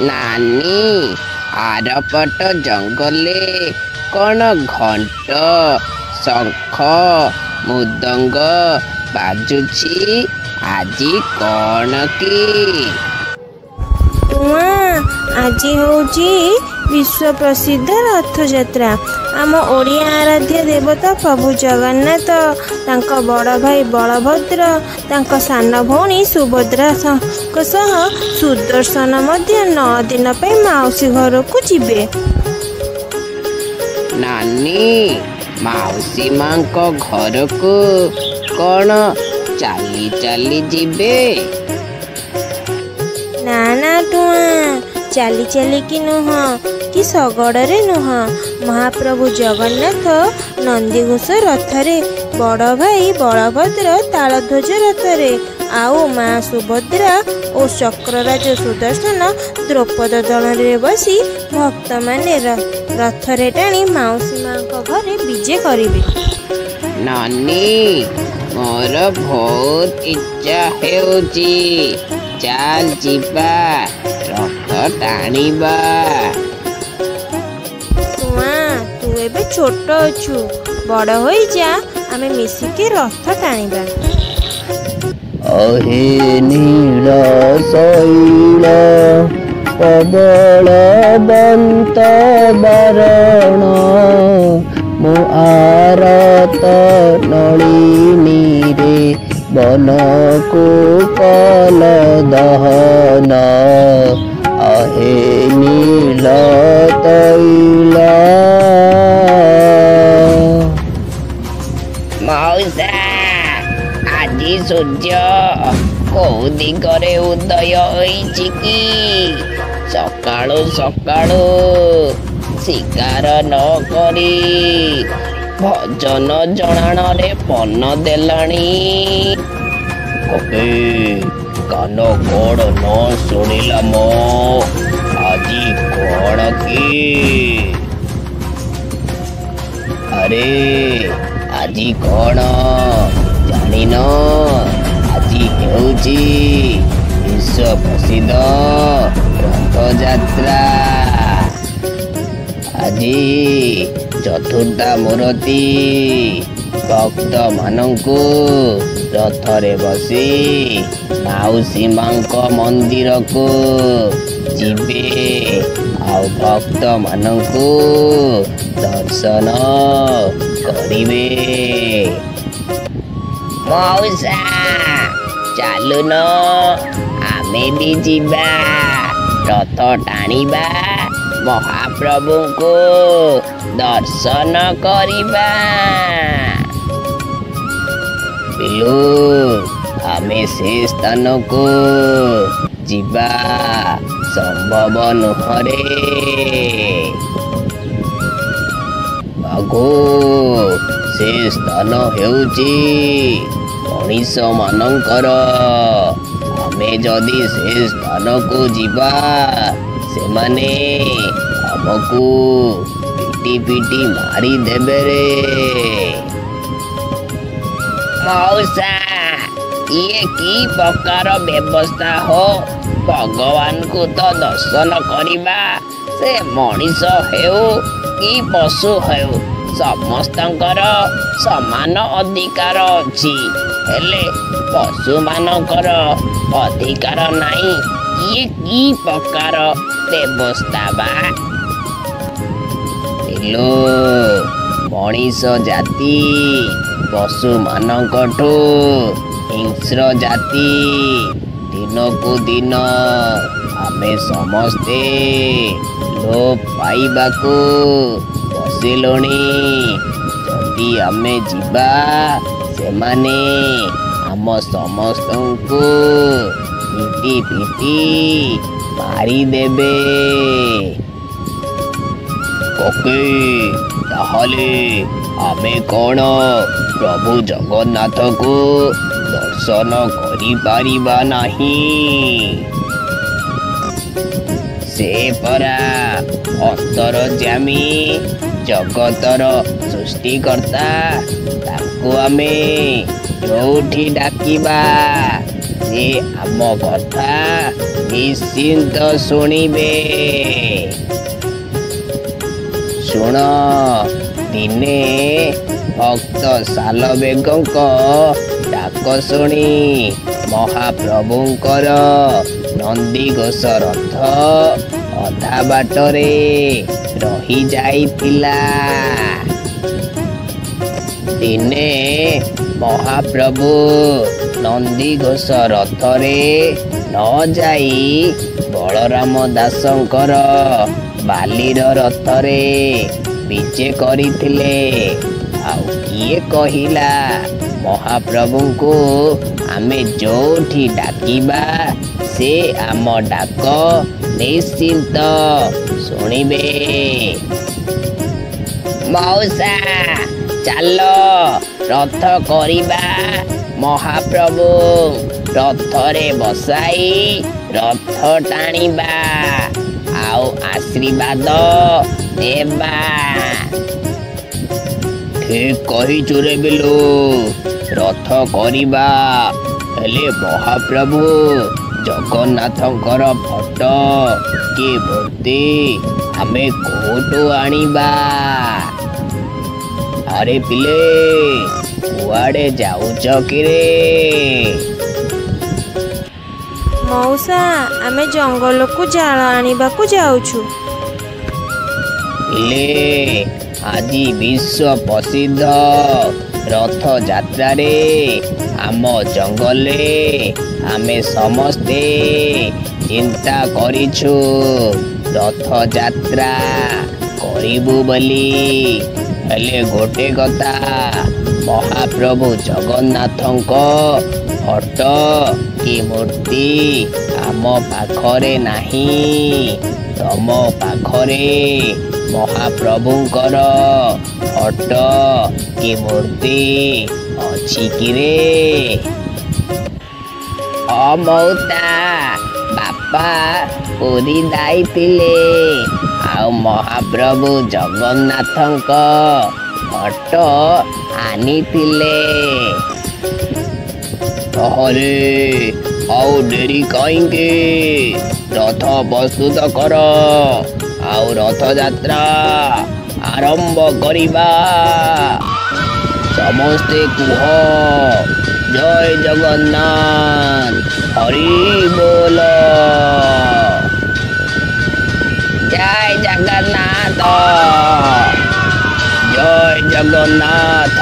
ନାନୀ ଆରପଟ ଜଙ୍ଗଲେ କ'ଣ ଘଣ୍ଟ ଶଙ୍ଖ ମୃଦଙ୍ଗ ବାଜୁଛି? ଆଜି କ'ଣ କି? ଆଜି ହେଉଛି विश्व प्रसिद्ध रथयात्रा। आम ओडिया आराध्य देवता प्रभु जगन्नाथ तांको बड़ भाई बलभद्र तांको सान भौणी सुभद्रा सह सुदर्शन मध्य 9 दिन पे माउसी घर को जिबे। नानी माउसी माँ को घर को कौन चाली चाली जिबे? ना ना टुआ चाली चाली की नुह कि शगड़े नुह। महाप्रभु जगन्नाथ नंदीघोष रथरे, बड़ भाई बलभद्र तालध्वज रथरे, आउ माँ सुभद्रा और चक्रराज सुदर्शन द्रौपद दल बसी भक्त माने रथरे टाणी माउसी माँ घरे विजे करिवे। नानी मोर बहुत इच्छा हेउची, चाल जीवा रथ टाणीबा। तू एबे छोट अछु, बड़ होई जा, आमे मिसिके रथ टाणीबा। अहे नील शैल प्रबलवंत बारण, मो आरत नलिनी रे बन को कल दहन। अहे नील तैल। मौसा आजी सूर्य कौ दिगरे उदय होइछि कि? सकाळु सकाळु शिकार न करी भजन जणाण रे पन देलाणी। कान कौड़ न शुणिला मो आजी कौन की? अरे आजी कौन जानिन? आजी हेउची विश्व प्रसिद्ध रथयात्रा। आजी चतुर्था मूर्ति भक्त मानंकु रथरे बसी माउसी माँ मंदिर को जीवे, आउ भक्त मानंकु दर्शन करिवे। मौसा चालुन आमे भी जीवा, रथ टाणीबा, महाप्रभु को दर्शन करिबा। पिलू आमे से स्थान को जीवा संभव नुहरे। बाघो से स्थान हेउची मनीष मानकर। आमे जदि से स्थान को जीवा से माने हमको पिटी पिटी मारी देबे रे। मौसा ये की प्रकार व्यवस्था हो? भगवान को तो दर्शन करिबा, से मनीष हेउ कि पशु हेउ समस्तंकर समान अधिकार अछि, हेले पशु मानकर अधिकार नहीं। ये की प्रकार व्यवस्था बा? लो मनीष जाति पशु मानकठू हिंस्र जाति दिनकू दिन आमे समस्ते लोप पाइबाकू बसिलुणी। जदि आमे जीवा सेमाने आम समस्तंकू पिटी पिटी मारी देबे। ओके ताहले आमे कौन प्रभु जगन्नाथ को दर्शन करि पारिबा नहीं? से परा अंतरजामी जगतर सृष्टिकर्ता, ताको आमे जोठी डाकिबा ସେ ଆମ କଥା ନିଶ୍ଚିନ୍ତ ଶୁଣିବେ। ଶୁଣ, ଦିନେ ଭକ୍ତ ସାଲବେଗଙ୍କ ଡାକ ଶୁଣି ମହାପ୍ରଭୁଙ୍କର ନନ୍ଦିଘୋଷ ରଥ ଅଧା ବାଟରେ ରହିଯାଇଥିଲା। ଦିନେ ମହାପ୍ରଭୁ ନନ୍ଦିଘୋଷ ରଥରେ ନ ଯାଇ ବଳରାମ ଦାସଙ୍କର ବାଲିର ରଥରେ ବିଜେ କରିଥିଲେ। ଆଉ କିଏ କହିଲା ମହାପ୍ରଭୁଙ୍କୁ ଆମେ ଯୋଉଠି ଡାକିବା ସେ ଆମ ଡାକ ନିଶ୍ଚିନ୍ତ ଶୁଣିବେ। ମଉସା, ଚାଲ ରଥ କରିବା। ମହାପ୍ରଭୁ ରଥରେ ବସାଇ ରଥ ଟାଣିବା ଆଉ ଆଶୀର୍ବାଦ ଦେବା। ଠିକ୍ କହିଛୁ ରେ ବିଲୁ, ରଥ କରିବା। ହେଲେ ମହାପ୍ରଭୁ ଜଗନ୍ନାଥଙ୍କର ଫଟୋ କି ମୂର୍ତ୍ତି ଆମେ କୋଉଠୁ ଆଣିବା? ଆରେ ପିଲେ, କୁଆଡ଼େ ଯାଉଛ କିରେ? ମଉସା, ଆମେ ଜଙ୍ଗଲକୁ ଜାଳ ଆଣିବାକୁ ଯାଉଛୁ। ପିଲେ, ଆଜି ବିଶ୍ୱ ପ୍ରସିଦ୍ଧ ରଥଯାତ୍ରାରେ ଆମ ଜଙ୍ଗଲରେ ଆମେ ସମସ୍ତେ ଚିନ୍ତା କରିଛୁ ରଥଯାତ୍ରା କରିବୁ ବୋଲି। ହେଲେ ଗୋଟେ କଥା, ମହାପ୍ରଭୁ ଜଗନ୍ନାଥଙ୍କ ଫଟୋ କି ମୂର୍ତ୍ତି ଆମ ପାଖରେ ନାହିଁ। ତମ ପାଖରେ ମହାପ୍ରଭୁଙ୍କର ଫଟୋ କି ମୂର୍ତ୍ତି ଅଛି କିରେ? ମଉତା, ବାପା ପୁରୀ ଯାଇଥିଲେ ଆଉ ମହାପ୍ରଭୁ ଜଗନ୍ନାଥଙ୍କ ଫଟୋ ଆଣିଥିଲେ। ତାହେଲେ ଆଉ ଡେରି କାହିଁକି? ରଥ ପ୍ରସ୍ତୁତ କର ଆଉ ରଥଯାତ୍ରା ଆରମ୍ଭ କରିବା। ସମସ୍ତେ କୁହ, ଜୟ ଜଗନ୍ନାଥ, ହରି ବୋଲ। ଜୟ ଜଗନ୍ନାଥ, ଜୟ ଜଗନ୍ନାଥ।